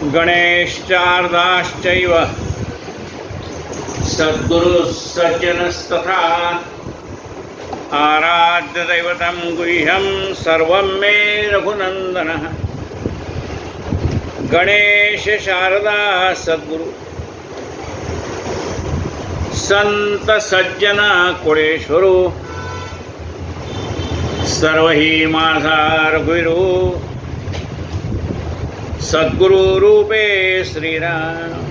गणेशार्दाश्चैव सद्गुरु सज्जनस्तथा आराध्य दैवतं गुह्यं सर्वं मे रघुनंदनः। गणेश शारदा सद्गुरु संत सज्जन कुळेश्वरू सर्व ही माझा रघुवीरू। सद्गुरु रूपे श्रीराम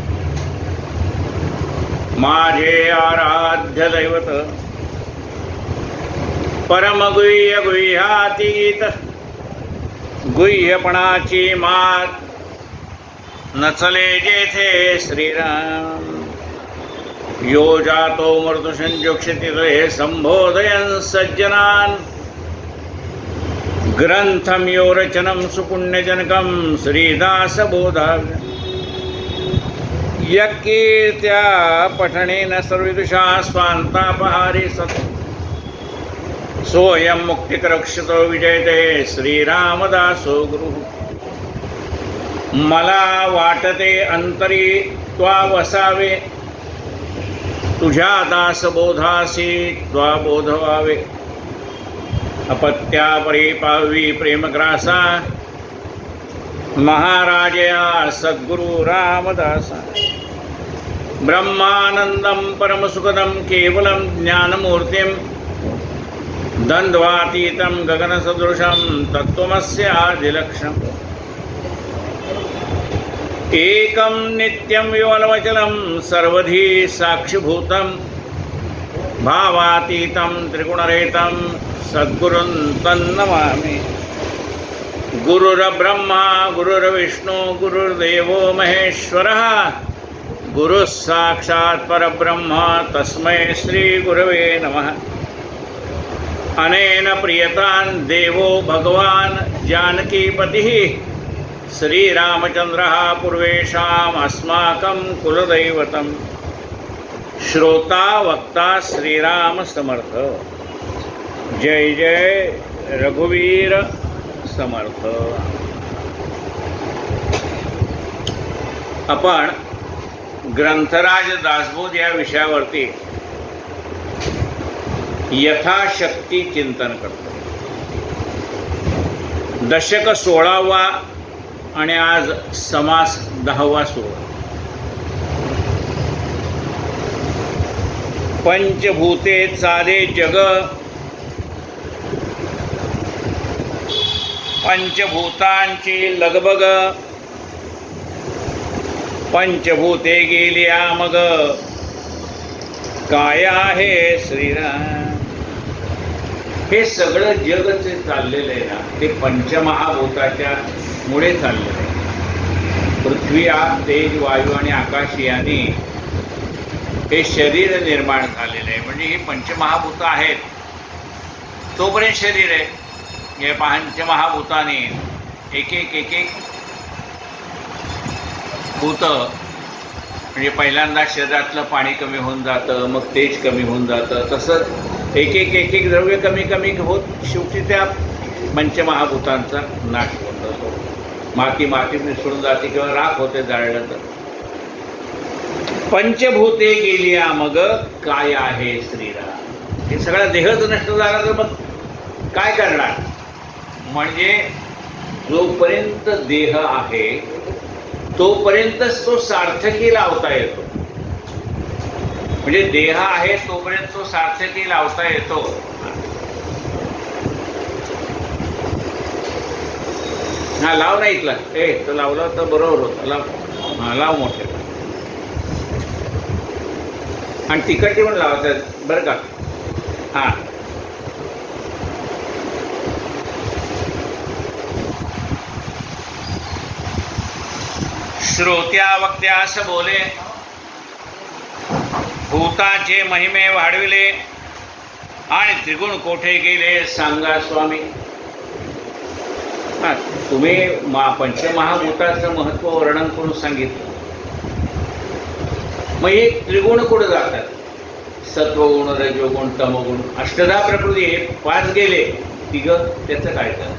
माझे आराध्य दैवत। परम गुह्य गुह्यातीत गुह्यपणाची मात नचले जेथे श्रीराम। यो जातो मृत्युसंजोक्षिते संबोधयन् सज्जनान्। ग्रंथम यो रचनम सुपुण्यजनकम श्रीदासबोधाव्य। यकीर्त्या पठनेन सर्वदुषा स्वान्तापहारी सत्। सोऽयं मुक्तिकरक्षतो विजयते श्रीरामदासो गुरुः। मला वाटते अंतरी त्वा वसावे तुझ्या दासबोधासी त्वा बोधवावे। अपत्या परिपावी प्रेमग्रासा महाराजया सद्गुरु रामदासा। ब्रह्मानंदं परमसुखदं केवलं ज्ञानमूर्तिं द्वन्द्वातीतं गगनसदृशं तत्त्वमस्यादिलक्ष्यम्। एकं नित्यं विमलमचलं सर्वधी साक्षिभूतं भावातीतं त्रिगुणरहितं सद्गुरुं तन्नमामि। गुरुर्ब्रह्मा गुरुर्विष्णु गुरुर्देवो महेश्वरः। गुरुः साक्षात् परब्रह्म तस्मै श्री गुरवे नमः। अनेन प्रियतां देवो भगवान् जानकीपतिः श्रीरामचन्द्रः पूर्वेषाम् अस्माकं कुलदैवतम्। श्रोता वक्ता श्रीराम समर्थ। जय जय रघुवीर समर्थ। आपण ग्रंथराज दासबोध या विषयावरती यथाशक्ती चिंतन करतो। दशक 16वा आणि आज समास 10वा सुरू। पंचभूते चाले जग पंचभूतांची लगबग। पंचभूते गेल्या मग काय आहे श्रीराम। हे सगळं जगच चाललेलं आहे ना, ते पंचमहाभूताच्या मुळे चाललेलं आहे। पृथ्वी आप तेज वायू आणि आकाश यांनी हे शरीर निर्माण झालेलं आहे। म्हणजे ही पंचमहाभूत आहेत तोपर्यंत शरीर आहे। या पंचमहाभूताने एक भूत म्हणजे पहिल्यांदा शरीरातलं पाणी कमी होऊन जातं, मग तेज कमी होऊन जातं, तसंच एक द्रव्य कमी होत शेवटी त्या पंचमहाभूतांचा नाश होऊन जातो। माती मिसळून जाते किंवा राख होते जाळलं तर। पंचभूते गेली मग काय आहे श्रीराम। हे सगळा देहच नष्ट झाला तर मग काय करणार। म्हणजे जोपर्यंत देह आहे तोपर्यंतच तो सार्थकी लावता येतो। म्हणजे देह आहे तोपर्यंत तो सार्थकी लावता येतो। हा लाव नाही इथला तो लावला तर बरोबर होतं। लाव मोठे आणि तिकडचे पण लावतात बरं का। हा श्रोत्या वक्त्यास बोले भूताचे महिमे वाढविले आणि त्रिगुण कोठे गेले सांगा स्वामी। तुम्ही पंचमहाभूताचं महत्व वर्णन करून सांगितलं। मग हे त्रिगुण कुठे जातात। सत्वगुण रजोगुण तमोगुण अष्टधा प्रकृती हे 5 गेले, तिघ त्याचं काय तर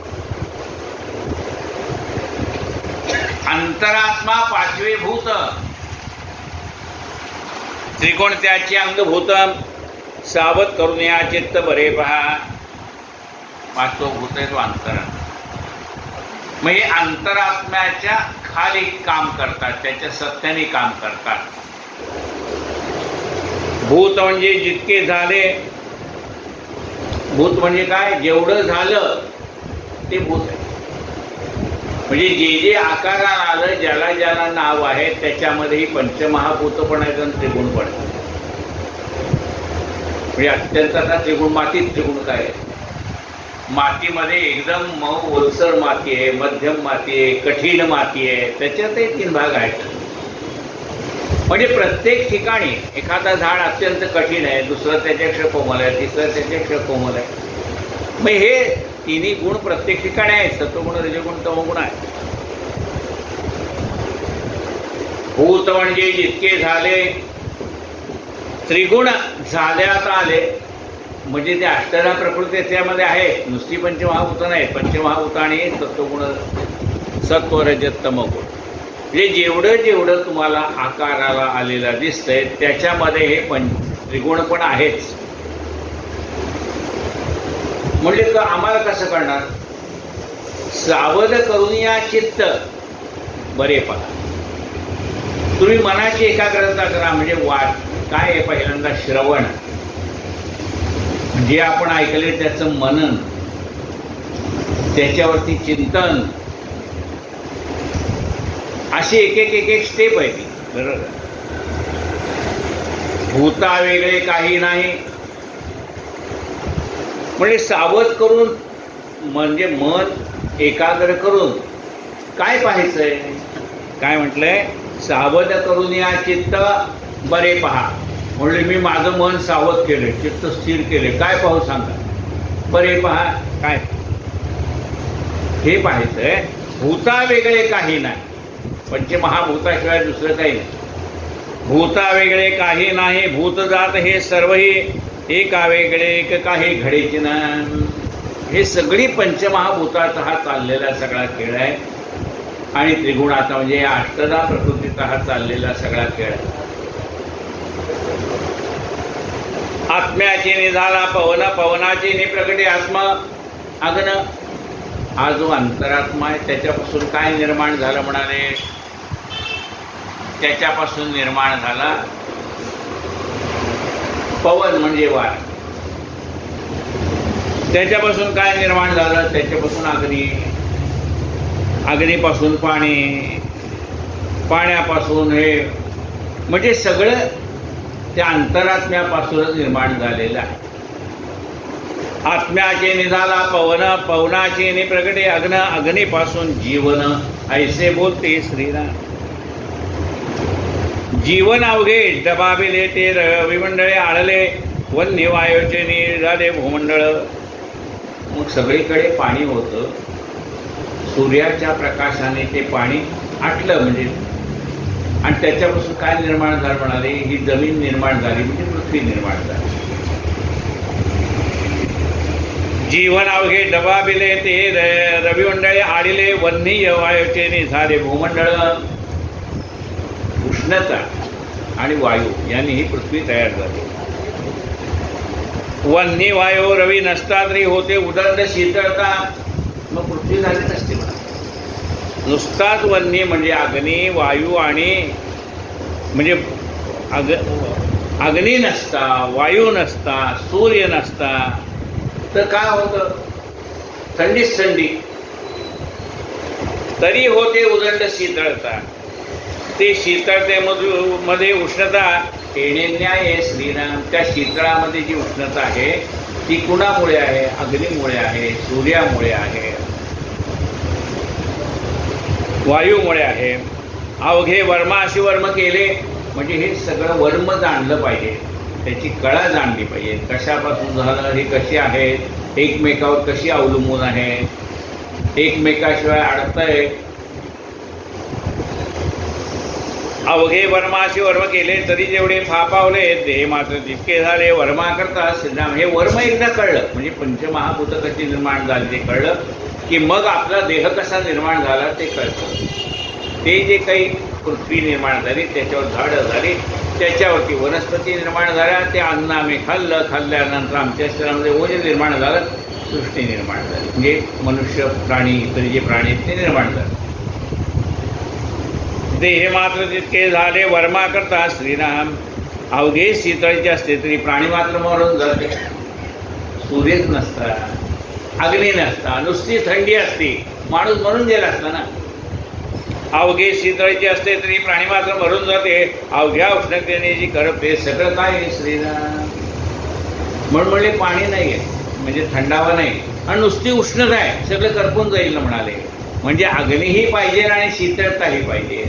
अंतरात्मा पाचवे भूत, त्रिकोण त्याची अंगभूत, सावध करून या चित्त बरे पहा. पाचवं भूत आहे तो अंतरात्मा. म्हणजे अंतरात्म्याच्या खाली काम करतात, त्याच्या सत्याने काम करतात. भूत म्हणजे जितके झाले, भूत म्हणजे काय, जेवढं झालं ते भूत आहे. म्हणजे जे जे आकाराला आलं, ज्याला ज्याला नाव आहे, त्याच्यामध्येही पंचमहाभूत पण आहेत आणि त्रिगुण पण आहेत. म्हणजे अत्यंत आता त्रिगुण, मातीत त्रिगुण काय आहे, मातीमध्ये एकदम मऊ ओलसर माती आहे, मध्यम माती आहे, कठीण माती आहे, त्याच्यातही 3 भाग आहेत. म्हणजे प्रत्येक ठिकाणी एखादा झाड अत्यंत कठीण आहे, दुसरं त्याच्यापेक्षा कोमल आहे, तिसरं त्याच्यापेक्षा कोमल आहे. मग हे तिन्ही गुण प्रत्येक ठिकाणी आहेत, सत्वगुण, रजगुण, तमोगुण आहे. भूत म्हणजे जितके झाले, त्रिगुण झाल्यात आले, म्हणजे ते अष्टधा प्रकृती त्यामध्ये आहे, नुसती पंचमहाभूत नाही. पंचमहाभूत आणि सत्वगुण, सत्व, रजत, तमोगुण. म्हणजे जेवढं जेवढं तुम्हाला आकाराला आलेला दिसतंय त्याच्यामध्ये हे त्रिगुण पण आहेच. म्हणजे आम्हाला कसं करणार, सावध करून या चित्त बरे पहा. तुम्ही मनाची एकाग्रता करा. म्हणजे काय आहे, पहिल्यांदा श्रवण, जे आपण ऐकले त्याचं मनन, त्याच्यावरती चिंतन, अशी एक स्टेप आहे ती. बरोबर. भूता वेगळे काही नाही. म्हणजे सावध करून म्हणजे मन एकाग्र करून काय पाहायचंय, काय म्हटलंय, सावध करून या चित्त बरे पहा. म्हणजे मी माझं मन सावध केले, चित्त स्थिर केले, काय पाहू सांगा, बरे पहा. काय हे पाहायचंय. भूता वेगळे काही नाही, पंचमहाभूताशिवाय दुसरं काही नाही. भूता वेगळे काही नाही, भूत जात हे सर्वही एका वेगळे एक काही घडेचे ना. हे सगळी पंचमहाभूताचा हा चाललेला सगळा खेळ आहे. आणि त्रिगुणाचा म्हणजे अष्टधा प्रकृतीचा हा चाललेला सगळा खेळ आहे. आत्म्याचे निधाला पवन, पवनाचे निप्रगटे आत्मा अग्न. हा जो अंतरात्मा आहे त्याच्यापासून काय निर्माण झालं म्हणाले, त्याच्यापासून निर्माण झाला पवन म्हणजे वार. त्याच्यापासून काय निर्माण झालं, त्याच्यापासून अग्नी, अग्नीपासून पाणी, पाण्यापासून हे, म्हणजे सगळं त्या अंतरात्म्यापासूनच निर्माण झालेलं आहे. आत्म्याचे निधाला पवन, पवनाचे निप्रगटे अग्न, अग्नीपासून जीवन. ऐसे बोलते श्रीराम. जीवन अवघे डबाबिले ते रविमंडळे आळले, वन्य वायूचे निघाले भूमंडळ. मग सगळीकडे पाणी होतं, सूर्याच्या प्रकाशाने ते पाणी आटलं म्हणजे, आणि त्याच्यापासून काय निर्माण झालं म्हणाले, ही जमीन निर्माण झाली म्हणजे पृथ्वी निर्माण झाली. जीवन अवघे डबाबिले ते रविमंडळे आडिले, वन्य वायूचे निघाले भूमंडळ. उष्णता आणि वायू यांनी ही पृथ्वी तयार झाली. वन्य वायू रवी नसता तरी होते उदंड शीतळता. मग पृथ्वी झाली नसते. नुसताच वन्य म्हणजे अग्नी, वायू आणि म्हणजे अग्नी नसता, वायू नसता, सूर्य नसता तर काय होतं, थंडीच थंडी. तरी होते उदंड शीतळता. ते शीतळतेमध्ये उष्णता येणे न्याय आहे श्रीराम. त्या शीतळामध्ये जी उष्णता आहे ती कुणामुळे आहे, अग्नीमुळे आहे, सूर्यामुळे आहे, वायूमुळे आहे. अवघे वर्माशी वर्म केले म्हणजे हे सगळं वर्म जाणलं पाहिजे, त्याची कळा जाणली पाहिजे. कशापासून झालं, हे कशी आहेत, एकमेकावर कशी अवलंबून आहे, एकमेकाशिवाय अडतंय. अवघे वर्माशी वर्म केले तरी जेवढे फापावले ते मात्र तितके झाले. वर्मा करता श्रीराम. हे वर्म एकदा कळलं म्हणजे पंचमहाभूत कशी निर्माण झाली ते कळलं की मग आपला देह कसा निर्माण झाला ते कळतं. ते जे काही पृथ्वी निर्माण झाली, त्याच्यावर झाडं झाली, त्याच्यावरती वनस्पती निर्माण झाल्या, ते अन्न आम्ही खाल्ल्यानंतर आमच्या शरीरामध्ये ओझे निर्माण झालं, सृष्टी निर्माण झाली. म्हणजे मनुष्य, प्राणी, इतर जे प्राणी आहेत ते निर्माण झाले. देह मात्र तितके झाले वर्मा करता श्रीराम. अवघे शीतळीचे असते तरी प्राणी मात्र मरून जाते. सूर्यच नसता, अग्नी नसता, नुसती थंडी असती, माणूस मरून गेला असता ना. अवघे शीतळीचे असते तरी प्राणी मात्र मरून जाते. अवघ्या उष्णतेने जी करपते सगळं काय आहे श्रीराम. म्हणले पाणी नाही आहे म्हणजे थंडावा नाही, आणि नुसती उष्णता आहे, सगळं करपून जाईल ना म्हणाले. म्हणजे अग्नीही पाहिजे आणि शीतळताही पाहिजे.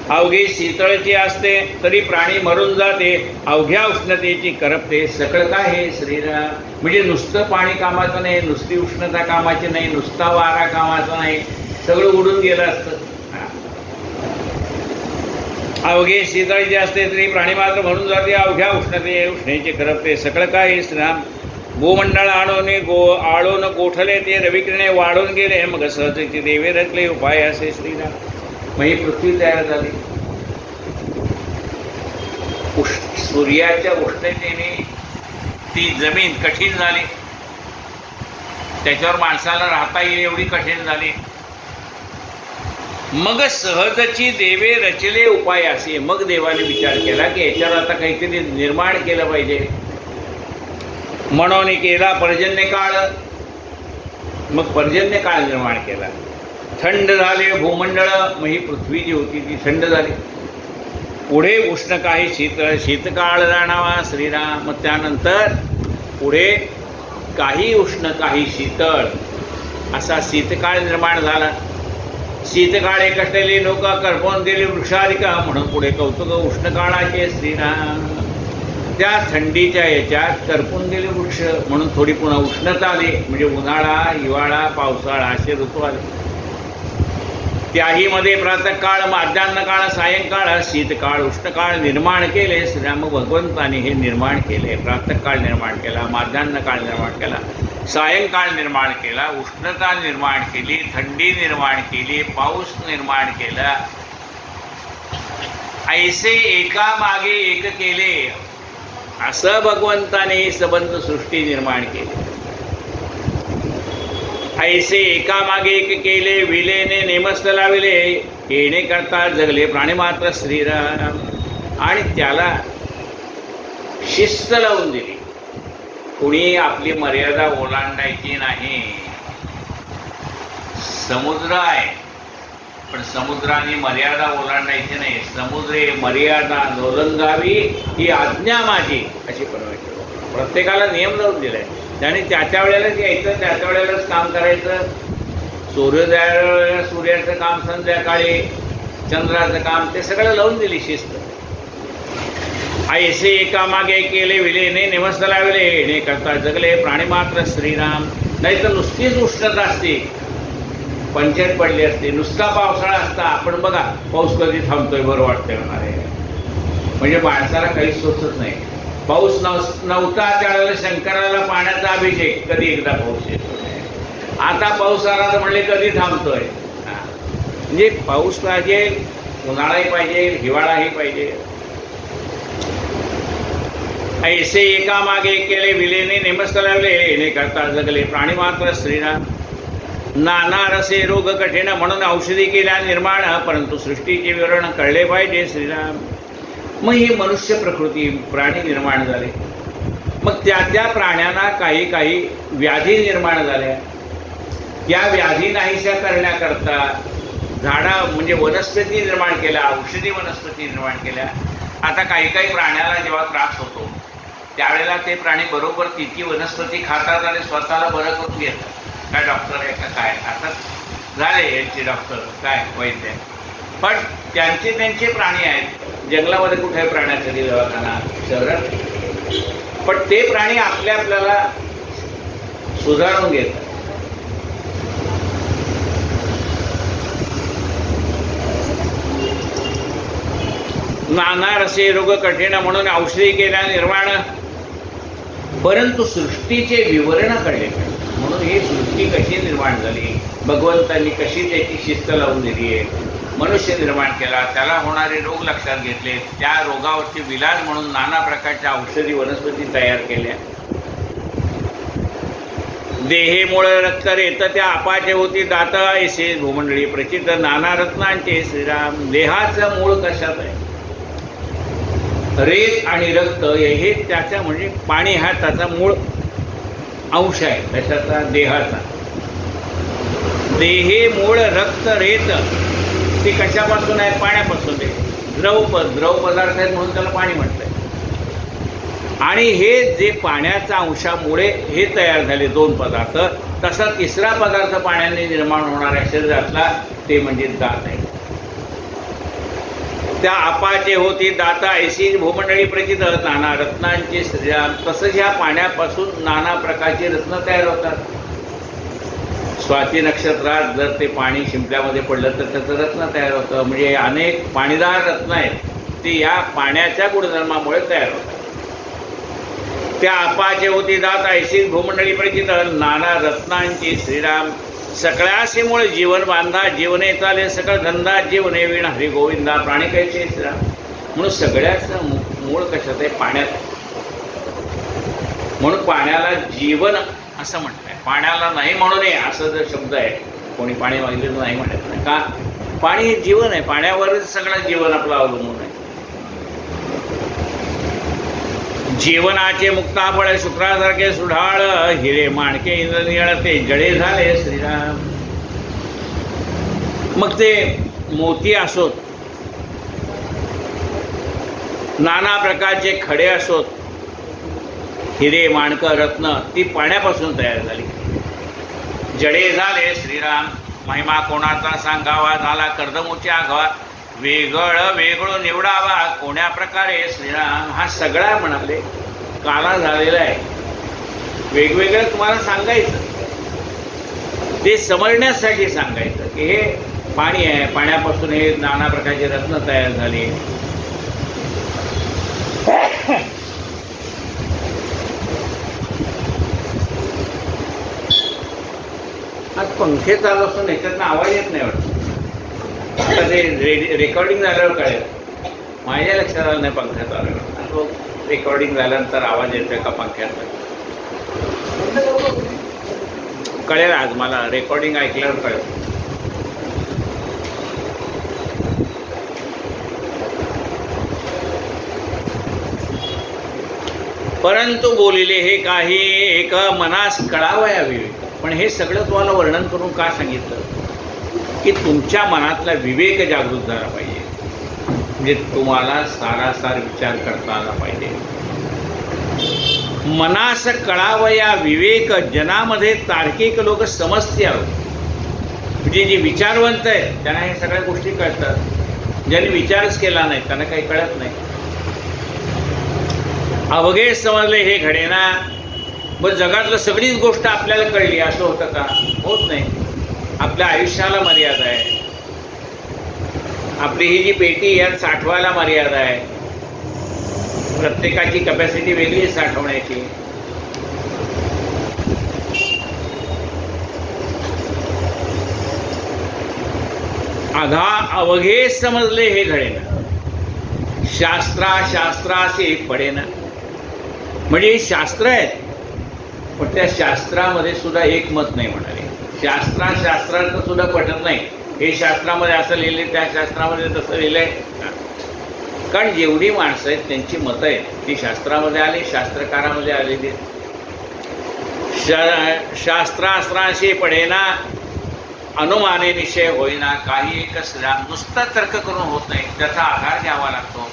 अवघे शीतळची असते तरी प्राणी मरून जाते. अवघ्या उष्णतेची करपते सगळं काय हे श्रीराम. म्हणजे नुसतं पाणी कामाचं नाही, नुसती उष्णता कामाची नाही, नुसता वारा कामाचा नाही, सगळं उडून गेलं असतं. अवघे शीतळचे असते तरी प्राणी मात्र म्हणून जाते. अवघ्या उष्णतेची करपते सगळं काय हे श्रीराम. भूमंडळ आळून गोठले ते रविकिरणे वाढून गेले. मग सहजचे देवे रचले उपाय असे श्रीराम. मग ही पृथ्वी तयार झाली. सूर्याच्या उष्णतेने ती जमीन कठीण झाली, त्याच्यावर माणसाला राहता येईल एवढी कठीण झाली. मग सहजची देवे रचले उपाय असे. मग देवाने विचार केला की याच्यावर आता काहीतरी निर्माण केलं पाहिजे. म्हणून केला पर्जन्य काळ. मग पर्जन्य काळ निर्माण केला. थंड झाले भूमंडळ. मग ही पृथ्वी जी होती ती थंड झाली. पुढे उष्ण काही शीतकाळ जाणावा श्रीराम. मग त्यानंतर पुढे काही उष्ण काही शीतळ असा शीतकाळ निर्माण झाला. शीतकाळ एकटलेली लोक करपवून गेली वृक्षारिका. म्हणून पुढे कौतुक उष्णकाळाचे श्रीराम. त्या थंडीच्या याच्यात करपून गेले वृक्ष, म्हणून थोडी पुन्हा उष्णता आली. म्हणजे उन्हाळा, हिवाळा, पावसाळा असे ऋतू आले. त्याही मध्ये प्रातःकाळ, माध्यान्हकाळ, सायंकाळ, शीतकाळ, उष्णकाळ निर्माण केले श्रीराम. भगवंताने हे निर्माण केले. प्रातःकाळ निर्माण केला, माध्यान्हकाळ निर्माण केला, सायंकाळ निर्माण केला, उष्णता निर्माण केली, थंडी निर्माण केली, पाऊस निर्माण केला. ऐसे एकामागे एक केले. असं भगवंताने सबंध सृष्टी निर्माण केली. ऐसे एकामागे एक केले, विलेने नेमस्त लाविले, येणे करता जगले प्राणी मात्र श्रीराम. आणि त्याला शिस्त लावून दिली. कुणी आपली मर्यादा ओलांडायची नाही. समुद्र आहे पण समुद्राने मर्यादा ओलांडायची नाही. समुद्रे मर्यादा ओलांडावी ही आज्ञा माझी अशी परमेश्वर प्रत्येकाला नियम लावून दिलाय. त्याने त्याच्या वेळेलाच यायचं, त्याच्या वेळेलाच काम करायचं. सूर्योदयाला सूर्याचं काम, संध्याकाळी चंद्राचं काम, ते सगळं लावून दिली शिस्त. ऐसे एकामागे केले, विलेने निमस्त लावले, येणे करता जगले प्राणी मात्र श्रीराम. नाही तर नुसतीच उष्णता असते, पंचायत पडली असते. नुसता पावसाळा असता. आपण बघा पाऊस कधी थांबतोय बरं वाटतंय होणार. म्हणजे माणसाला काहीच सोचत नाही. पाऊस नव्हता त्यावेळेला शंकराला पाण्याचा अभिषेक, कधी एकदा पाऊस येतो. आता पाऊस आला तर म्हणले कधी थांबतोय. म्हणजे पाऊस पाहिजे, उन्हाळाही पाहिजे, हिवाळाही पाहिजे. ऐसे एकामागे केले, विलेने नेमस्त लावले, येणे करता जगले प्राणी मात्र श्रीराम. नाना रसे रोग कठीण म्हणून औषधी केल्या निर्माण. परंतु सृष्टीचे विवरण कळले पाहिजे श्रीराम. मग ही मनुष्य प्रकृती, प्राणी निर्माण झाले. मग त्या प्राण्यांना काही काही व्याधी निर्माण झाल्या. त्या व्याधी नाहीशा करण्याकरता झाडा म्हणजे वनस्पती निर्माण केल्या, औषधी वनस्पती निर्माण केल्या. आता काही काही प्राण्याला जेव्हा त्रास होतो त्यावेळेला ते प्राणी बरोबर ती वनस्पती खातात आणि स्वतःला बरं करून घेतात. काय डॉक्टर आहे का काय, आता झाले यांचे डॉक्टर काय वैद्य. पण त्यांचे प्राणी आहेत. जंगलामध्ये कुठे प्राण्यासाठी दवाखाना, शहरात. पण ते प्राणी आपल्याला सुधारून घेतात. नाना रसे रोग कठीण म्हणून औषधी केल्या निर्माण. परंतु सृष्टीचे विवरण कळले. म्हणून ही सृष्टी कशी निर्माण झाली, भगवंतांनी कशी त्याची शिस्त लावून दिली आहे, मनुष्य निर्माण केला, त्याला होणारे रोग लक्षात घेतले, त्या रोगावरचे विलाज म्हणून नाना प्रकारच्या औषधी वनस्पती तयार केल्या. देहे मूळ रक्त रेत त्या अपाचे होती दात ऐसे भूमंडळी प्रचित नाना रत्नांचे श्रीराम. देहाचं मूळ कशात आहे? रेत आणि रक्त हे त्याचा म्हणजे पाणी हा त्याचा मूळ अंश आहे त्याच्याचा देहाचा. देहे मूळ रक्त रेत ते कशापासून आहे? पाण्यापासून आहे. द्रव पदार्थ आहेत म्हणून त्याला पाणी म्हटलंय. आणि हे जे पाण्याच्या अंशामुळे हे तयार झाले दोन पदार्थ. तसा तिसरा पदार्थ पाण्याने निर्माण होणाऱ्या शरीरातला ते म्हणजे दात आहे. त्या अपाचे होती दाता ऐशी भूमंडळी प्रचित नाना रत्नांचे श्रीराम. तसंच ह्या पाण्यापासून नाना प्रकारची रत्न तयार होतात. स्वाती नक्षत्रात जर ते पाणी शिंपल्यामध्ये पडलं तर त्याचं रत्न तयार होतं. म्हणजे अनेक पाणीदार रत्न आहेत ते या पाण्याच्या गुणधर्मामुळे तयार होतात. त्या अपाचे होती दात ऐशी भूमंडळी प्रचित नाना रत्नांची श्रीराम. सकळाशीमुळे जीवन बांधा जीवने चाले सकळ धंदा जीवने विण हरी गोविंदा प्राणी कैसे श्रीराम. म्हणून सगळ्याचं मूळ कशात आहे? पाण्यात. म्हणून पाण्याला जीवन असं म्हटलंय. पाण्याला नाही म्हणू नये असं जर शब्द आहे, कोणी पाणी मागितलं तर नाही म्हणत नाही का? पाणी हे जीवन आहे. पाण्यावरच सगळं जीवन आपलं अवलंबून आहे. जीवनाचे मुक्ताफळ शुक्रासारखे सुढाळ हिरे माणके इंद्रनिळ ते जळे झाले श्रीराम. मग ते मोती असोत, नाना प्रकारचे खडे असोत, हिरे माणकं रत्न ती पाण्यापासून तयार झाली. जडे झाले श्रीराम. महिमा कोणाचा सांगावा झाला कर्दमूचे आघावा. वेगळं निवडावा कोण्या प्रकारे श्रीराम. हा सगळा म्हणाले काला झालेला आहे. वेगवेगळं तुम्हाला सांगायचं, ते समजण्यासाठी सांगायचं की हे पाणी आहे, पाण्यापासून हे नाना प्रकारचे रत्न तयार झाले. आज पंखे चालू असून ह्याच्यातनं आवाज येत नाही वाटतं. आता ते रेकॉर्डिंग झाल्यावर कळेल. माझ्या लक्षात आलं नाही पंखा चालू. तो रेकॉर्डिंग झाल्यानंतर आवाज येतोय का पंख्यातला कळेल. आज मला रेकॉर्डिंग ऐकल्यावर कळेल. परंतु बोलिले हे काही एक मनास कळावया विवेक. पण हे सगळं तुम्हाला वर्णन करून का सांगितलं? की तुमच्या मनातला विवेक जागृत झाला पाहिजे. म्हणजे तुम्हाला सारासार विचार करता आला पाहिजे. मनास कळावया विवेक जनामध्ये तार्किक लोक समजते आहोत. म्हणजे जे विचारवंत आहेत त्यांना हे सगळ्या गोष्टी कळतात. ज्यांनी विचारच केला नाही त्यांना काही कळत नाही. अवघे समजले हे घडेना. मग जगातलं सगळीच गोष्ट आपल्याला कळली असं होतं का? होत नाही. आपल्या आयुष्याला मर्यादा आहे. आपली ही जी पेटी यात साठवायला मर्यादा आहे. प्रत्येकाची कॅपॅसिटी वेगळी आहे साठवण्याची. अवघे समजले हे घडेना. शास्त्रासे पडेना. म्हणजे शास्त्र आहेत पण त्या शास्त्रामध्ये सुद्धा एकमत नाही म्हणाले. शास्त्रार्थ सुद्धा पटत नाही. हे शास्त्रामध्ये असं लिहिलंय, त्या शास्त्रामध्ये तसं लिहिलंय. कारण जेवढी माणसं आहेत त्यांची मतं आहेत ती शास्त्रामध्ये आली, शास्त्रकारामध्ये आलेली. शास्त्राशी पडेना अनुमाने निश्चय होईना. काही एक नुसतं तर्क करून होत नाही. त्याचा आधार घ्यावा लागतो.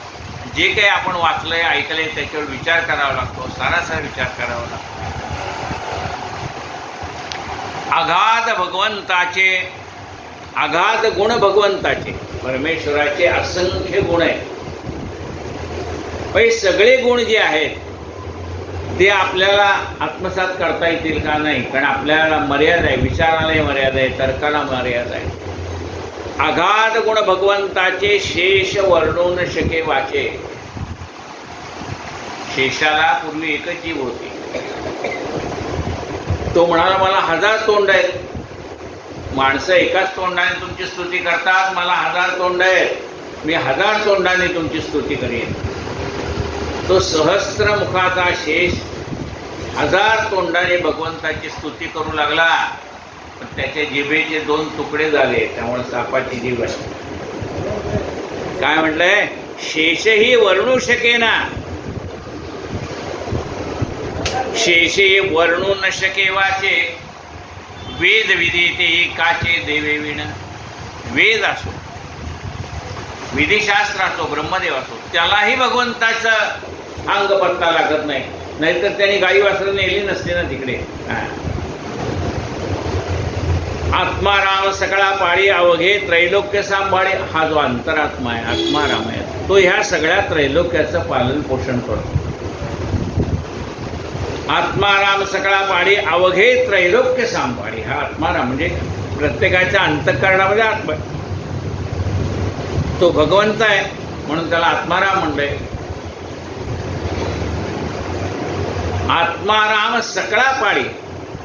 जे काही आपण वाचलंय ऐकलंय त्याच्यावर विचार करावा लागतो. सारासार विचार करावा लागतो. अगाध गुण भगवंताचे परमेश्वराचे असंख्य गुण आहेत. हे सगळे गुण जे आहेत ते आपल्याला आत्मसात करता येतील का? नाही. कारण आपल्याला मर्यादा आहे. विचाराला मर्यादा आहे, तर्काला मर्यादा आहे. अगाध गुण भगवंताचे शेष वर्णून शके वाचे. शेषाला पूर्वी एकच जीव होती. तो म्हणाला मला 1000 तोंड आहेत. माणसं एकाच तोंडाने तुमची स्तुती करतात, मला 1000 तोंड आहेत, मी 1000 तोंडाने तुमची स्तुती करेन. तो सहस्त्र मुखाचा शेष 1000 तोंडाने भगवंताची स्तुती करू लागला. पण त्याच्या जिभेचे 2 तुकडे झाले, त्यामुळे सापाची जीभ आहे. काय म्हटलंय? शेषही वर्णू शकेना, शेषे वर्णू न शके वाचे, वेद विधीते काचे देवे विण. वेद असो, विधिशास्त्र असो, ब्रह्मदेव असो, त्यालाही भगवंताचा अंग पत्ता लागत नाही. नाहीतर त्यांनी गाई वासरं नेली नसते ना तिकडे. आत्माराम सकळा पाळी अवघे त्रैलोक्य सांभाळे. हा जो अंतरात्मा आहे, आत्माराम आहे, तो ह्या सगळ्या त्रैलोक्याचं पालन पोषण करतो. आत्माराम सकळा पाळी अवघे त्रैलोक्य सांभाळी. हा आत्माराम म्हणजे प्रत्येकाच्या अंतःकरणामध्ये आत्मा, तो भगवंत आहे म्हणून त्याला आत्माराम म्हणलंय. आत्माराम सकळा पाळी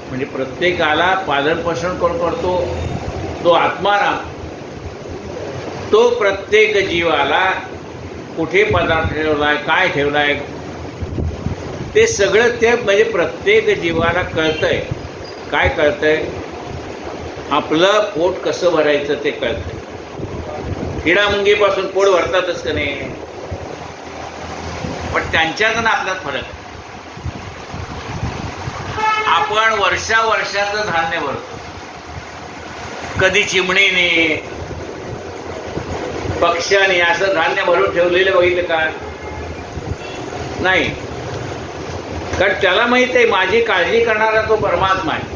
म्हणजे प्रत्येकाला पालन पोषण कोण करतो? तो आत्माराम. तो प्रत्येक जीवाला कुठे पदार्थ ठेवलाय, काय ठेवलाय, ते सगळं ते म्हणजे प्रत्येक जीवाला कळतंय. काय कळतंय? आपलं पोट कसं भरायचं ते कळतंय. किडामुंगीपासून पोट भरतातच का नाही? पण त्यांच्यात ना आपल्यात फरक. आपण वर्षाचं धान्य भरतो. कधी चिमणीने, पक्ष्याने असं धान्य भरून ठेवलेलं बघितलं का? नाही. कारण त्याला माहित आहे माझी काळजी करणारा तो परमात्मा आहे.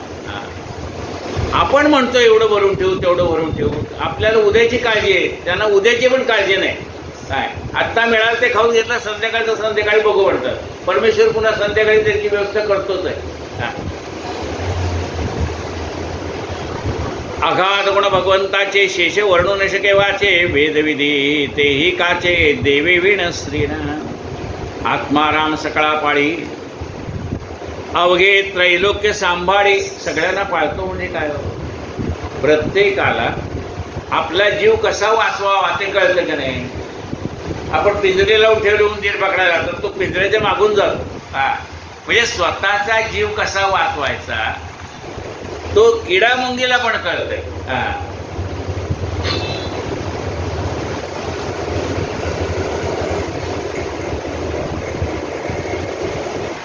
आपण म्हणतो एवढं भरून ठेवू, तेवढं भरून ठेवू. आपल्याला उद्याची काळजी आहे, त्यांना उद्याची पण काळजी नाही. काय आत्ता मिळालं ते खाऊन घेतलं, संध्याकाळचं संध्याकाळी बघू म्हणतात. परमेश्वर पुन्हा संध्याकाळी त्याची व्यवस्था करतोच आहे. अगाध गुण भगवंताचे शेष वर्णू न शके वाचे, वेदविधी तेही काचे देवे विण श्रीराम. आत्माराम सकळा पाळी अवघे त्रैलोक्य सांभाळी. सगळ्यांना पाळतो म्हणजे काय? प्रत्येकाला आपला जीव कसा वाचवावा ते कळतं का नाही? आपण पिंजरे लावून ठेवले, उंदीर पकडायला तर तो पिंजऱ्याच्या मागून जातो. म्हणजे स्वतःचा जीव कसा वाचवायचा तो किडामुंगीला पण कळतंय.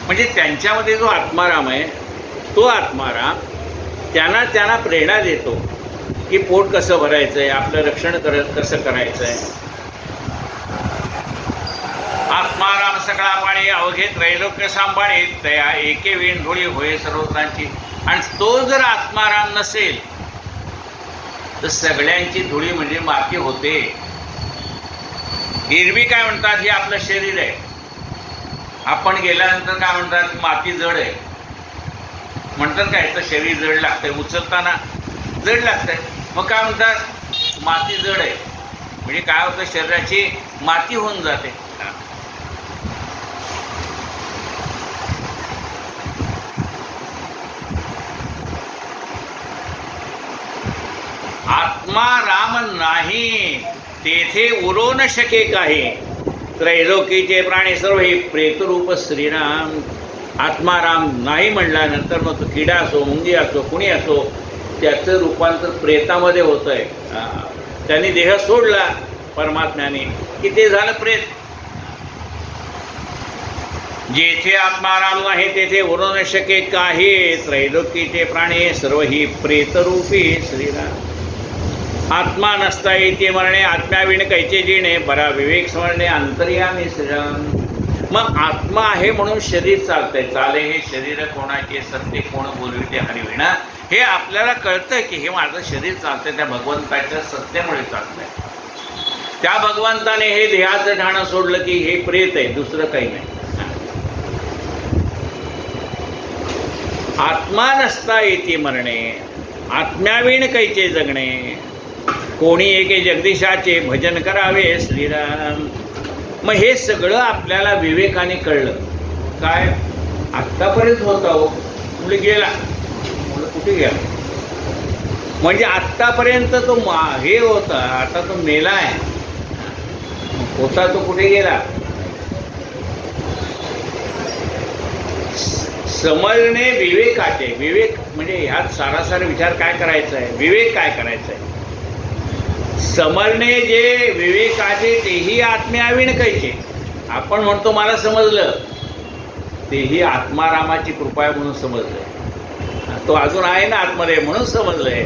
म्हणजे त्यांच्यामध्ये जो आत्माराम आहे, तो आत्माराम त्यांना प्रेरणा देतो की पोट कसं भरायचंय, आपलं रक्षण कसं करायचंय. आत्माराम सकळा पाळी अवघे त्रैलोक्य सांभाळे, तया एके विण धुळी होय सर्वत्रांची. आणि तो जर आत्माराम नसेल तर सगळ्यांची धुळी म्हणजे माती होते. एरवी काय म्हणतात, हे आपलं शरीर आहे, आपण गेल्यानंतर काय म्हणतात, माती जड आहे म्हणतात. काय तर शरीर जड लागतंय, उचलताना जड लागतंय. मग काय म्हणतात, माती जड आहे. म्हणजे काय होतं, शरीराची माती होऊन जाते. आत्मा राम नाही तेथे उरो न शके काही, त्रैलोकीचे प्राणी सर्व हे प्रेतरूप श्रीराम. आत्माराम नाही म्हणल्यानंतर मग तो किडा असो, मुंगी असो, कुणी असो, त्याचं रूपांतर प्रेतामध्ये होत आहे. त्यांनी देह सोडला परमात्म्याने की ते झालं प्रेत. जेथे आत्माराम नाही तेथे उरो न शके काही, त्रैलोकीचे प्राणी सर्व ही प्रेतरूपी श्रीराम. आत्मा नसता येते मरणे, आत्म्याविण कैचे जिणे, बरा विवेक स्मरणे अंतर्यामी श्रीराम. मग आत्मा आहे म्हणून शरीर चालतंय. चाले हे शरीर कोणाचे, सत्य कोण बोलविते हरिविणा. हे आपल्याला कळतंय की हे माझं शरीर चालतंय त्या भगवंताच्या सत्यामुळे चालतंय. त्या भगवंताने हे देहाचं ठाणं सोडलं की हे प्रेत आहे, दुसरं काही नाही. आत्मा नसता येते मरणे, आत्म्याविण कैचे जगणे, कोणी एके जगदीशाचे भजन करावे श्रीराम. मग हे सगळं आपल्याला विवेकाने कळलं. काय आत्तापर्यंत होता हो, मुली गेला म्हणजे कुठे गेला? म्हणजे आत्तापर्यंत तो हे होता, आता तो मेला आहे. होता तो कुठे गेला? समजणे विवेकाचे. विवेक म्हणजे ह्यात सारासार विचार काय करायचा आहे, विवेक काय करायचा आहे. समजणे जे विवेकाचे तेही आत्म्याविण कैचे. आपण म्हणतो मला समजलं, तेही आत्मारामाची कृपा आहे म्हणून समजलंय. तो अजून आहे ना आत्मदेव म्हणून समजलंय.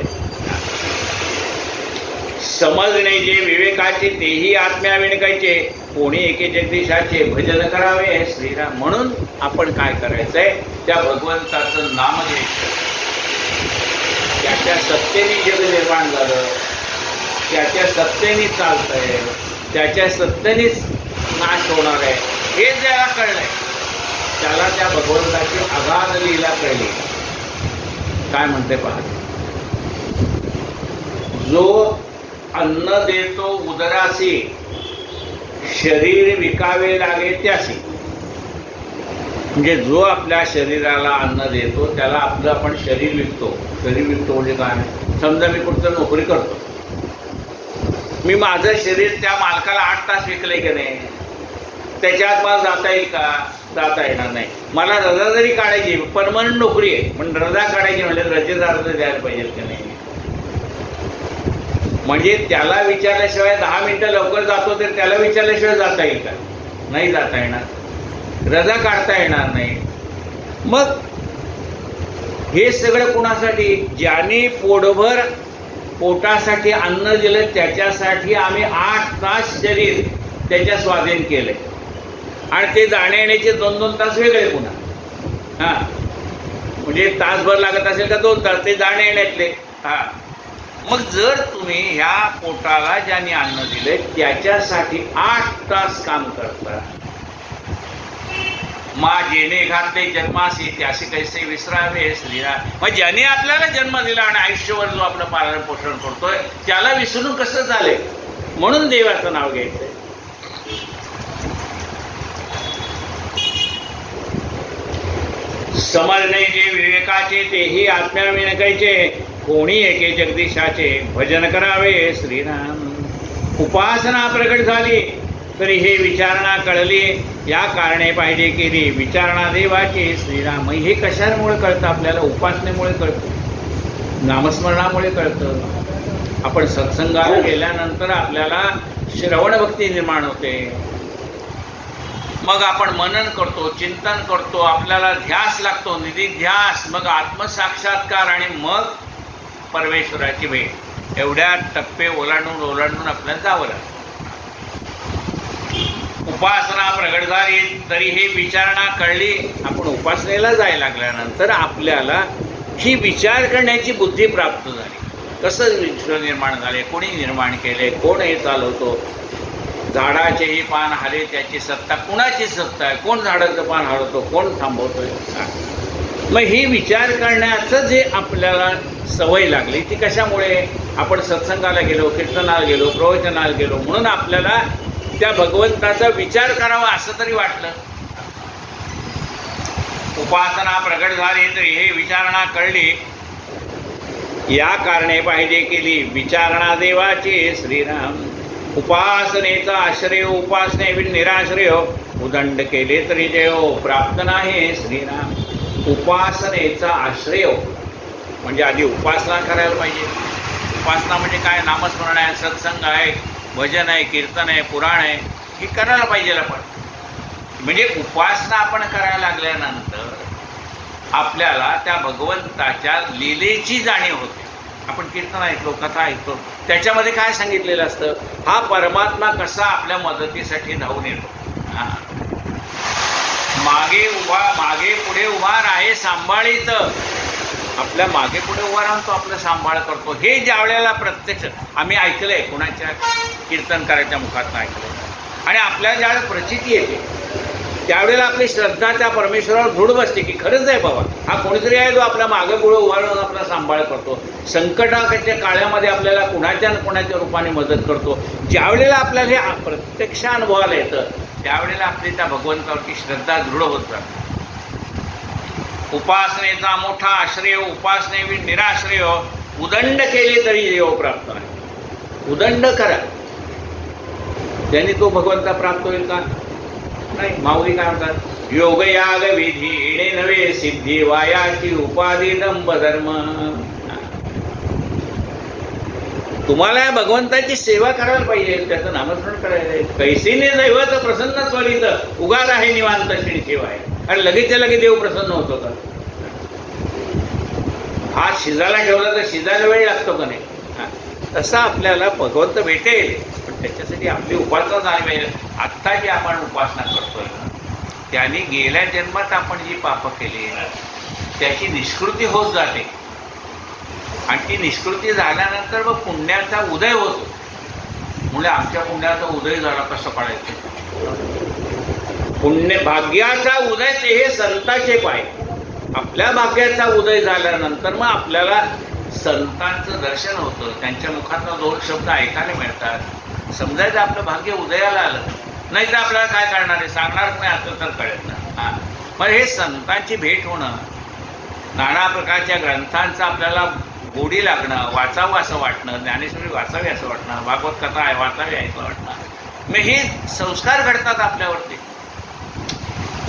समजणे जे विवेकाचे तेही आत्म्याविण कैचे. कोणी एके जगदीशाचे भजन करावे श्रीराम. म्हणून आपण काय करायचंय, त्या भगवंताचं नाम घ्यायचं. त्याच्या सत्तेने जग निर्माण झालं, त्याच्या सत्तेने चालतंय, त्याच्या सत्तेनेच नाश होणार आहे, हे ज्याला कळलंय त्याला त्या भगवंताची अगाध लीला कळली. काय म्हणते पहा, जो अन्न देतो उदरासी, शरीर विकावे लागे त्यासी. म्हणजे जो आपल्या शरीराला अन्न देतो त्याला आपलं आपण शरीर विकतो. शरीर विकतो म्हणजे काय? समजा मी कुठं नोकरी करतो, मी माझं शरीर त्या मालकाला 8 तास विकलंय की नाही, त्याच्यात मला जाता येईल का? जाता येणार नाही. मला रजा जरी काढायची, परमनंट नोकरी आहे, पण रजा काढायची म्हणजे रजेचा अर्ज द्यायला पाहिजे की नाही. म्हणजे त्याला विचारल्याशिवाय 10 मिनिटं लवकर जातो तर त्याला विचारल्याशिवाय जाता येईल का? नाही जाता येणार, रजा काढता येणार नाही. मग हे सगळं कुणासाठी? ज्याने पोटभर पोटासाठी अन्न दिलं त्याच्यासाठी आम्ही 8 तास शरीर त्याच्या स्वाधीन केले, आणि ते जाण्या येण्याचे 2-2 तास वेगळे पुन्हा. हा म्हणजे तासभर लागत असेल का 2 तास ते जाण्या येण्यातले. हा मग जर तुम्ही ह्या पोटाला ज्याने अन्न दिले त्याच्यासाठी 8 तास काम करता, मा जेने घातले जन्मासी त्यासे कैसे विसरावे श्रीराम. मग ज्याने आपल्याला जन्म दिला आणि आयुष्यभर जो आपलं पालन पोषण करतोय त्याला विसरून कसं झाले? म्हणून देवाचं नाव घ्यायचंय. समजणे जे विवेकाचे तेही आत्म्याविण कैचे. कोणी एके जगदीशाचे भजन करावे श्रीराम. उपासना प्रगट झाली तरी हे विचारणा कळली, या कारणे पाहिजे केली विचारणा देवाची श्रीराम. हे कशामुळे कळतं आपल्याला? उपासनेमुळे कळतं, नामस्मरणामुळे कळतं. आपण सत्संगाला गेल्यानंतर आपल्याला श्रवण भक्ती निर्माण होते, मग आपण मनन करतो, चिंतन करतो, आपल्याला ध्यास लागतो, निधिध्यास, मग आत्मसाक्षात्कार, आणि मग परमेश्वराची भेट. एवढ्या टप्पे ओलांडून ओलांडून आपल्याला जावं लागतं. उपासना प्रगट झाली तरी हे विचारणा कळली. आपण उपासनेला जायला लागल्यानंतर आपल्याला ही विचार करण्याची बुद्धी प्राप्त झाली. कसं विश्व निर्माण झाले, कोणी निर्माण केले, कोण हे चालवतो, झाडाचेही पान हाले त्याची सत्ता, कुणाची सत्ता आहे, कोण झाडाचं पान हलवतो, कोण थांबवतोय. मग ही विचार करण्याचं जे आपल्याला सवय लागली ती कशामुळे? आपण सत्संगाला गेलो, कीर्तनाला गेलो, प्रवचनाला गेलो, म्हणून आपल्याला त्या भगवंताचा विचार करावा असं तरी वाटलं. उपासना प्रगट झाली तरी हे विचारणा कळली, या कारणे पाहिजे केली विचारणा देवाची श्रीराम. उपासनेचा आश्रय उपासनेविण निराश्रय, उदंड केले तरी देव प्राप्त नाही श्रीराम. उपासनेचा आश्रय म्हणजे आधी उपासना करायला पाहिजे. उपासना म्हणजे काय? नामस्मरण आहे, सत्संग आहे, भजन आहे, कीर्तन आहे, पुराण आहे, हे करायला पाहिजे आपण. म्हणजे उपासना आपण करायला लागल्यानंतर आपल्याला त्या भगवंताच्या लीलेची जाणीव होते. आपण कीर्तन ऐकतो, कथा ऐकतो, त्याच्यामध्ये काय सांगितलेलं असतं? हा परमात्मा कसा आपल्या मदतीसाठी धावून येतो. मागे पुढे उभा आहे सांभाळीत, आपल्या मागे पुढे उभा राहून तो आपलं सांभाळ करतो. हे ज्या वेळेला प्रत्यक्ष आम्ही ऐकलंय, कुणाच्या कीर्तन करायच्या मुखात ऐकलंय, आणि आपल्याला ज्यावेळेला प्रचिती येते त्यावेळेला आपली श्रद्धा त्या परमेश्वरावर दृढ बसते की खरंच आहे बाबा, हा कोणीतरी आहे जो आपल्या मागे पुढे उभा राहून आपला सांभाळ करतो, संकटाच्या काळामध्ये आपल्याला कुणाच्या कुणाच्या रूपाने मदत करतो. ज्यावेळेला आपल्याला हे प्रत्यक्ष अनुभवाला येतं त्यावेळेला आपली त्या भगवंतावरची श्रद्धा दृढ होत जाते. उपासनेचा मोठा आश्रय उपासने निराश्रय उदंड केले तरी देव प्राप्त नाही. उदंड करा, त्याने तो भगवंता प्राप्त होईल का? नाही. माऊली काय म्हणतात? योग याग विधी इणे नव्हे सिद्धी वायाची उपाधी दंभ धर्म. तुम्हाला भगवंताची सेवा करायला पाहिजे, त्याचं नामस्मरण करायला. कैसीने दैवत प्रसन्न त्वरित उगार आहे निवांत श्री सेवा आहे. आणि लगेचच्या लगेच देव प्रसन्न होतो का? हात शिजायला ठेवला तर शिजायला वेळ लागतो का नाही? तसा आपल्याला भगवंत भेटेल, पण त्याच्यासाठी आपली उपासना झाली पाहिजे. आत्ता जी आपण उपासना करतोय त्याने गेल्या जन्मात आपण जी पाप केली त्याची निष्कृती होत जाते. आणि ती निष्कृती झाल्यानंतर मग पुण्याचा उदय होतो. म्हणजे आमच्या पुण्याचा उदय झाला कसं कळायचं? पुण्य भाग्याचा उदय ते हे संताचे पाय. आपल्या भाग्याचा उदय झाल्यानंतर मग आपल्याला संतांचं दर्शन होतं, त्यांच्या मुखातनं 2 शब्द ऐकायला मिळतात. समजायचं आपलं भाग्य उदयाला आलं. नाही तर आपल्याला काय करणार आहे? सांगणारच नाही असं तर कळत ना. मग हे संतांची भेट होणं, नाना प्रकारच्या ग्रंथांचं आपल्याला गोडी लागणं, वाचावं असं वाटणं, ज्ञानेश्वरी वाचावी असं वाटणं, भागवत कथा आहे वाचावी असं वाटणं, मग हे संस्कार घडतात आपल्यावरती.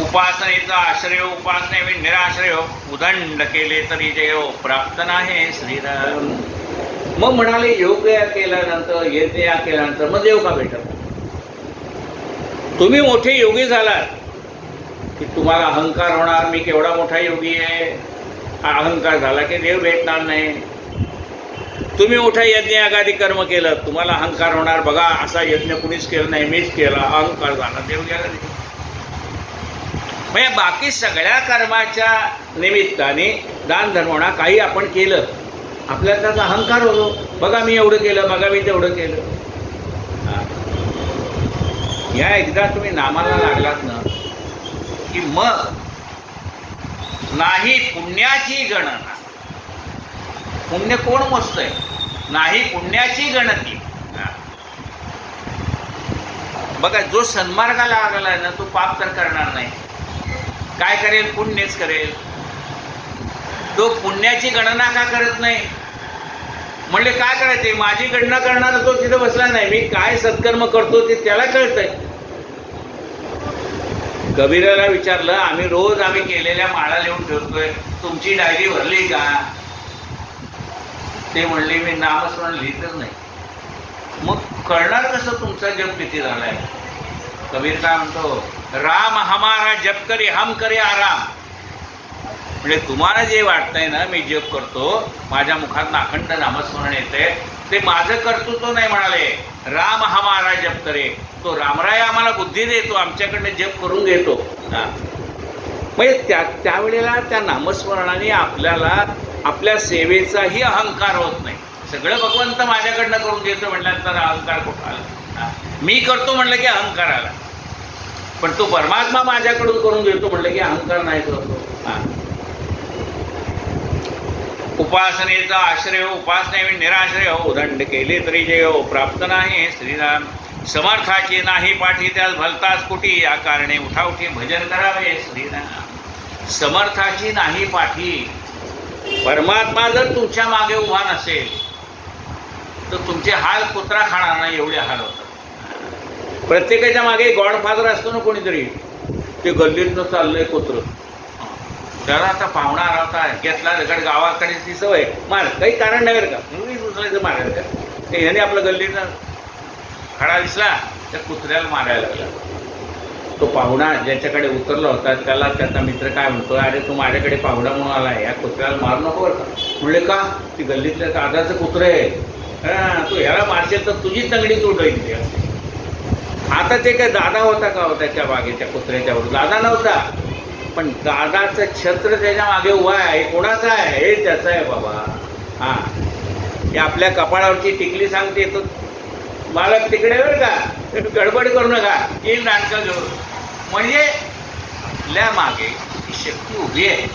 उपासनेचा आश्रय उपासने निराश्रय उदंड केले तरी जय प्राप्त नाही श्रीराम. मग म्हणाले योग या केल्यानंतर यज्ञ या केल्यानंतर मग देव का भेटत? तुम्ही मोठे योगी झालात की तुम्हाला अहंकार होणार, मी केवढा मोठा योगी आहे. अहंकार झाला की देव भेटणार नाही. तुम्ही मोठा यज्ञ यागादी कर्म केलं, तुम्हाला अहंकार होणार, बघा असा यज्ञ कुणीच केला नाही, मीच केला, अहंकार झाला, देव गेला नाही. म्हणजे बाकी सगळ्या कर्माच्या निमित्ताने दान धर्मणा काही आपण केलं, आपल्याला त्याचा अहंकार होतो. बघा मी एवढं केलं, बघा मी तेवढं केलं. या एकदा तुम्ही नामाला लागलात ना की मग नाही पुण्याची गणना. पुण्य कोण मोजतंय? नाही पुण्याची गणती. बघा जो सन्मार्गाला लागलाय ना तो पाप तर करणार नाही. काय करेल? पुण्यच करेल. तो पुण्याची गणना का करत नाही? म्हणले काय करायचे? माझी गणना करणारा तो तिथे बसला नाही, मी काय सत्कर्म करतो ते त्याला कळतंय. कबीराला विचारलं, आम्ही केलेल्या माळा लिहून ठेवतोय, तुमची डायरी भरली का? ते म्हणले मी नामस्मरण लिहितच नाही. मग कळणार कसं तुमचा जप किती झालाय? कबीर काय म्हणतो? राम हमारा जप करे हम करे आराम. म्हणजे तुम्हाला जे वाटतंय ना मी जप करतो, माझ्या मुखात अखंड नामस्मरण येते, ते माझं कर्तृत्व नाही. म्हणाले राम हमारा जप करे. तो रामराय आम्हाला बुद्धी देतो, आमच्याकडनं जप करून घेतो. म्हणजे त्यावेळेला त्या नामस्मरणाने आपल्याला आपल्या सेवेचाही अहंकार होत नाही. सगळं भगवंत माझ्याकडनं करून घेतो म्हटल्यानंतर अहंकार कुठं आला? मी करतो म्हणलं की अहंकार आला. पण तो परमात्मा माझ्याकडून करून घेतो म्हणलं की अहंकार नाही करतो. उपासनेचा आश्रय उपासने निराश्रय उदंड केले तरी जय प्राप्त नाही श्रीराम. समर्थाची नाही पाठी त्यास भलताच कुटी, या कारणे उठाउठी भजन करावे श्रीराम. समर्थाची नाही पाठी. परमात्मा जर तुमच्या मागे उभा नसेल तर तुमचे हाल कुत्रा खाणार नाही, एवढे हाल होतात. प्रत्येकाच्या मागे गॉडफादर असतो ना कोणीतरी, ते गल्लीतनं चाललंय कुत्र, त्याला आता पाहुणा होता घेतला दगड, गावाकडे ती सवय मार, काही कारण नाही का, दुसऱ्याचं मारायला का, ह्याने आपलं गल्लीनं खडा दिसला त्या कुत्र्याला मारायला लागला. तो पाहुणा ज्याच्याकडे उतरला होता त्याला त्याचा मित्र काय म्हणतो, अरे तू माझ्याकडे पाहुणा म्हणून आला, या कुत्र्याला मारू नको बरं का. म्हणले का? ती गल्लीतल्या दादाचं कुत्र आहे, तू ह्याला मारशील तर तुझी तंगडी तुटली. आता ते काय दादा होता का हो त्याच्या मागे, त्या कुत्र्याच्यावर दादा नव्हता, पण दादाचं छत्र त्याच्या मागे उभा आहे. कोणाचं आहे? हे त्याचं आहे बाबा. हा, हे आपल्या कपाळावरची टिकली सांगते, तो मालक तिकडे बरं का, गडबड करू नका, येईल नाटकं घेऊन. म्हणजे आपल्या मागे ही शक्ती उभी आहे.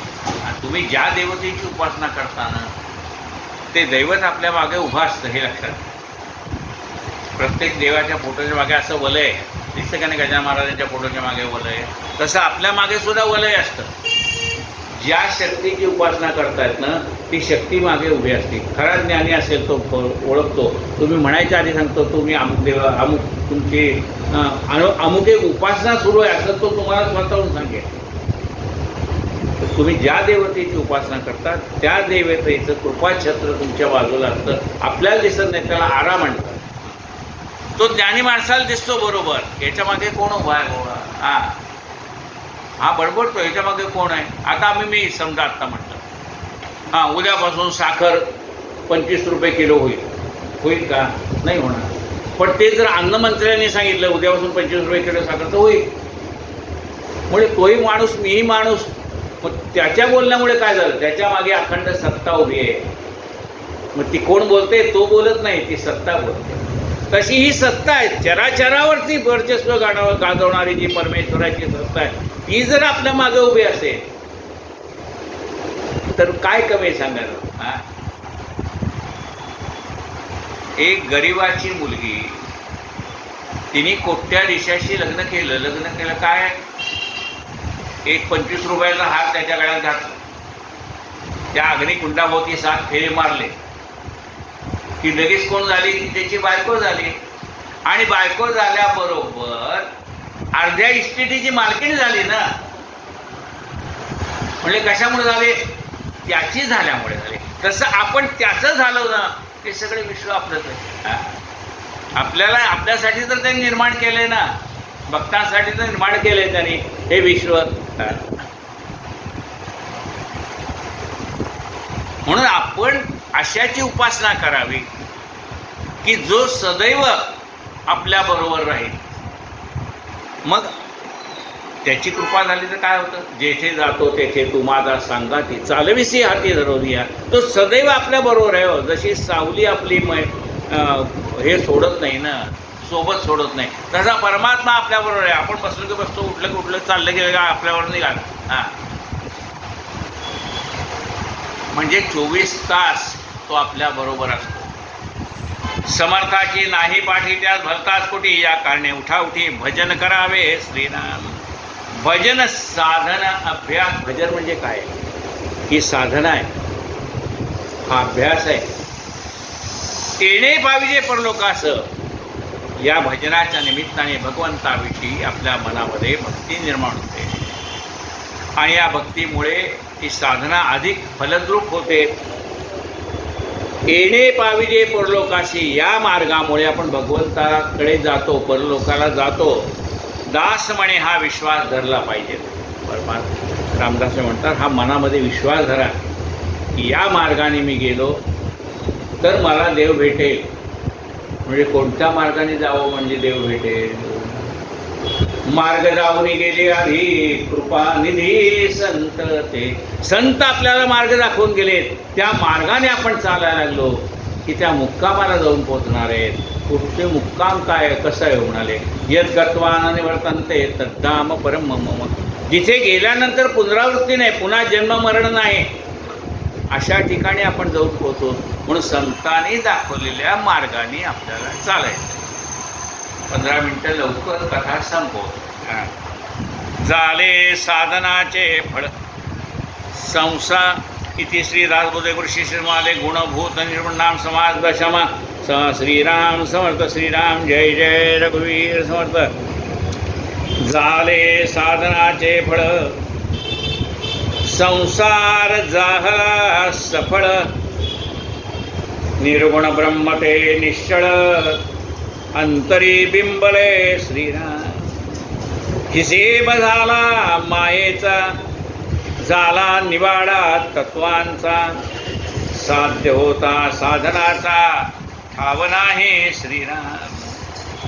तुम्ही ज्या देवतेची उपासना करताना ते दैवत आपल्या मागे उभं असतं, हे लक्षात. प्रत्येक देवाच्या फोटोच्या मागे असं वलय दिसतं का नाही? गजानन महाराजांच्या फोटोच्या मागे वलय, तसं आपल्या मागे सुद्धा वलय असतं. ज्या शक्तीची उपासना करतायत ना ती शक्ती मागे उभी असते. खरा ज्ञानी असेल तो ओळखतो. तुम्ही म्हणायच्या आधी सांगतो तुम्ही अमुक देव अमुक तुमची अमुक एक उपासना सुरू आहे असं तो तुम्हाला स्वतःहून सांगेल. तुम्ही ज्या देवतेची उपासना करतात त्या देवतेचं कृपाछत्र तुमच्या बाजूला असतं. आपल्याला दिसत नाही, त्याला आरा म्हणतात. तो ज्ञानी माणसाला दिसतो बरोबर, याच्या मागे कोण उभा आहे? हा बडबडतो, याच्या मागे कोण आहे? आता मी समजा आत्ता म्हटलं उद्यापासून साखर 25 रुपये किलो होईल का? नाही होणार. पण ते जर अन्नमंत्र्यांनी सांगितलं उद्यापासून 25 रुपये किलो साखर तर होईल. म्हणजे तोही माणूस मीही माणूस. मग त्याच्या बोलण्यामुळे काय झालं? त्याच्या मागे अखंड सत्ता उभी आहे. मग ती कोण बोलते? तो बोलत नाही, ती सत्ता बोलते. तशी ही सत्ता आहे चराचरावरती वर्चस्व गाजवणारी जी परमेश्वराची सत्ता आहे ती जर आपल्या मागे उभी असेल तर काय कमी सांगायला? एक गरिबाची मुलगी तिने कोट्याधीशाशी लग्न केलं काय? एक 25 रुपयाचा हार त्याच्या गळ्यात घातला, त्या अग्निकुंडाभोवती 7 फेरे मारले की लगेच कोण झाली? ती त्याची बायको झाली. आणि बायको झाल्याबरोबर अर्ध्या इस्टेटीची मालकीण झाली ना. म्हणजे कशामुळे झाले? त्याची झाल्यामुळे झाले. तसं आपण त्याचं झालो ना ते सगळे विश्व आपलंच आहे. आपल्याला आपल्यासाठी तर त्यांनी निर्माण केलंय ना, भक्तांसाठी तर निर्माण केलंय त्यांनी हे विश्व. म्हणून आपण अशाची उपासना करावी की जो सदैव आपल्या बरोबर राहील. मग त्याची कृपा झाली तर काय होतं? जेथे जातो तेथे तू माझा सांगाती चालविसी हाती धरवूया. तो सदैव आपल्या बरोबर आहे. जशी सावली आपली हे सोडत नाही ना, सोबत सोडत नाही, तसा परमात्मा आपल्या बरोबर आहे. आपण बसलो की बसतो, उठलं की उठलं, चाललं की आपल्यावर निघाला. म्हणजे 24 तास तो आपल्या बरोबर असतो. समर्थाची नाही पाठी त्यात भलताच कुठी, या कारणे उठा उठी भजन करावे श्रीराम. भजन साधना अभ्यास. भजन म्हणजे काय? ही साधना आहे, हा अभ्यास आहे. येणे पाविजे परलोकास. या भजनाच्या निमित्ताने भगवंताविषयी आपल्या मनामध्ये भक्ती निर्माण होते आणि या भक्तीमुळे ती साधना अधिक फलद्रूप होते. येणे पाविजे परलोकाशी. या मार्गामुळे आपण भगवंताकडे जातो, परलोकाला जातो. दास म्हणे हा विश्वास धरला पाहिजे. परमात्मा रामदास म्हणतात हा मनामध्ये विश्वास धरा की या मार्गाने मी गेलो तर मला देव भेटेल. म्हणजे कोणत्या मार्गाने जावं म्हणजे देव भेटेल? मार्ग जाऊन गेले आधी कृपा निधी संत. ते संत आपल्याला मार्ग दाखवून गेले, त्या मार्गाने आपण चालायला लागलो की त्या मुक्कामाला जाऊन पोहोचणार आहेत. कुठचे मुक्काम काय कसं आहे म्हणाले? यद गत्वा निवर्तन्ते तद्धाम परम मम. जिथे गेल्यानंतर पुनरावृत्ती नाही, पुन्हा जन्म मरण नाही, अशा ठिकाणी आपण जाऊन पोहोचतो. म्हणून संतांनी दाखवलेल्या मार्गाने आपल्याला चालायचं. 15 मिनिटं लवकर कथा संपव. झाले साधनाचे फळ संसार इति श्री दासबोधे कृषी श्रीमाले गुणभूत निर्गुणाम समाज दशमा. श्रीराम समर्थ. श्रीराम जय जय रघुवीर समर्थ. झाले साधनाचे फळ संसार झाला सफळ. निर्गुण ब्रह्म ते निश्चळ अंतरी बिंबले श्रीराम. हिसेब झाला मायेचा झाला निवाडा तत्वांचा. साध्य होता साधनाचा ठाव नाही श्रीराम.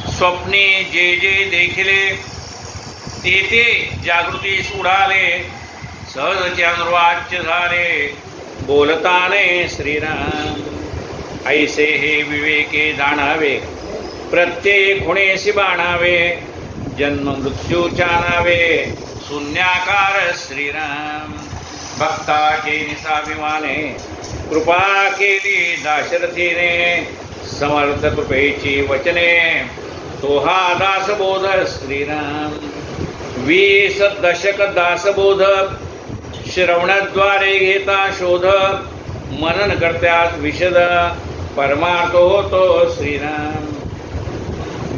स्वप्ने जे जे देखिले ते ते जागृतीस उडाले. सहजचे अनुवाच्य झाले बोलताने श्रीराम. ऐसे हे विवेके जाणावे प्रत्येक खुणेसी बाणावे. जन्म मृत्यू जाणावे शून्याकार श्रीराम. भक्ताचे निसाभिमाने कृपा केली दाशरथीने. समर्थ कृपेची वचने तो हा दासबोध श्रीराम. 20 दशक दासबोध श्रवणाद्वारे घेता शोध मनन करत्यास विशद परमार्थ होतो श्रीराम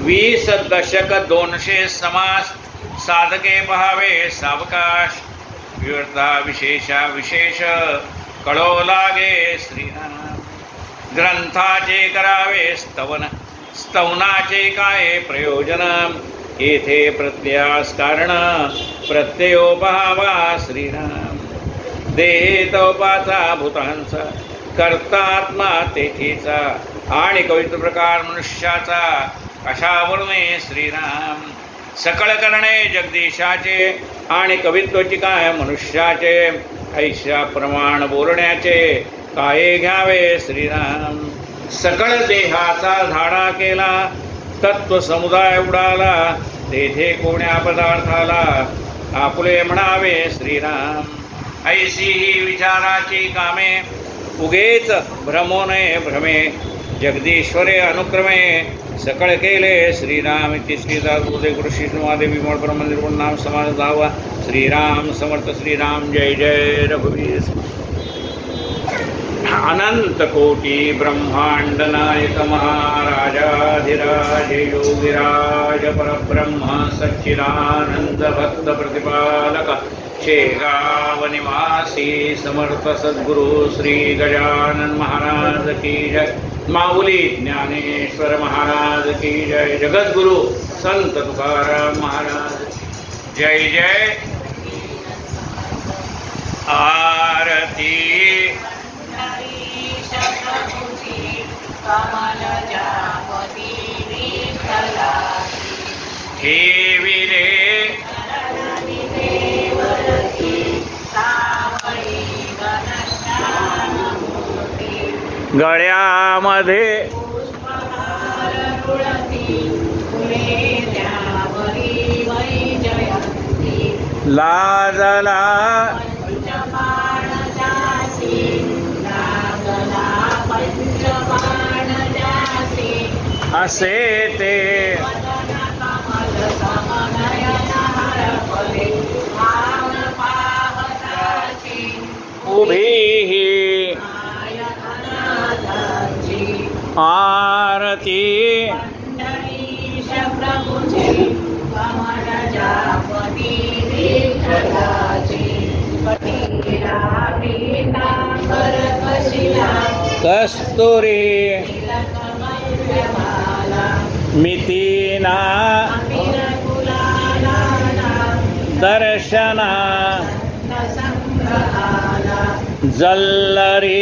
20 दशक 200 समास साधके पहावे सावकाश विवर्ता विशेषा विशेष कळो लागे श्रीराम ग्रंथाचे करावे स्तवनाचे काय प्रयोजन येथे प्रत्यास कारण प्रत्ययो पहावा श्रीराम देहे तोपाचा भूतांचा कर्तात्मा तेथीचा आणि कवित्व प्रकार मनुष्याचा अशा वर्णे श्रीराम सकळ करणे जगदीशाचे आणि कवित्वाची काय मनुष्याचे ऐशा प्रमाण बोलण्याचे काय घ्यावे श्रीराम सकळ देहाचा झाडा केला तत्व समुदाय उडाला तेथे कोण्या पदार्थाला आपुले म्हणावे श्रीराम ऐशी ही विचाराची कामे उगेच भ्रमोने भ्रमे जगदीश्वरे अनुक्रमे सकळ केले श्रीराम इति श्रीदास उदय गुरु श्रीनुवादे विमोळ ब्रह्मनिर्गुण नाम समाज धावा श्रीराम समर्थ श्रीराम जय जय रघुवीर अनंत कोटि ब्रह्मांड नायक महाराजाधिराज योगिराज परब्रह्म सच्चिदानंद भक्त प्रतिपालक शेगाव निवासी समर्थ सद्गुरु श्री गजानन महाराज की जय माऊली ज्ञानेश्वर महाराज की जय जगद्गुरु संत तुकाराम महाराज जय जय आरती ठेविले गळ्यामध्ये लाजला असे ते उभीही आरती कस्तुरी मितीना दर्शना जल्लरी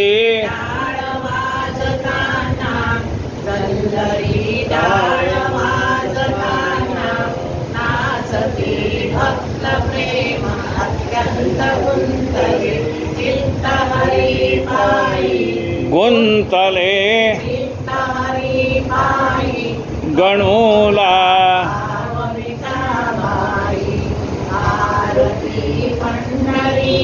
भक्त प्रेम अत्यंत गुंतले चित्त हरी पायी गुंतले चित्त हरी पायी गणूला भावविता बाई आरती पंढरी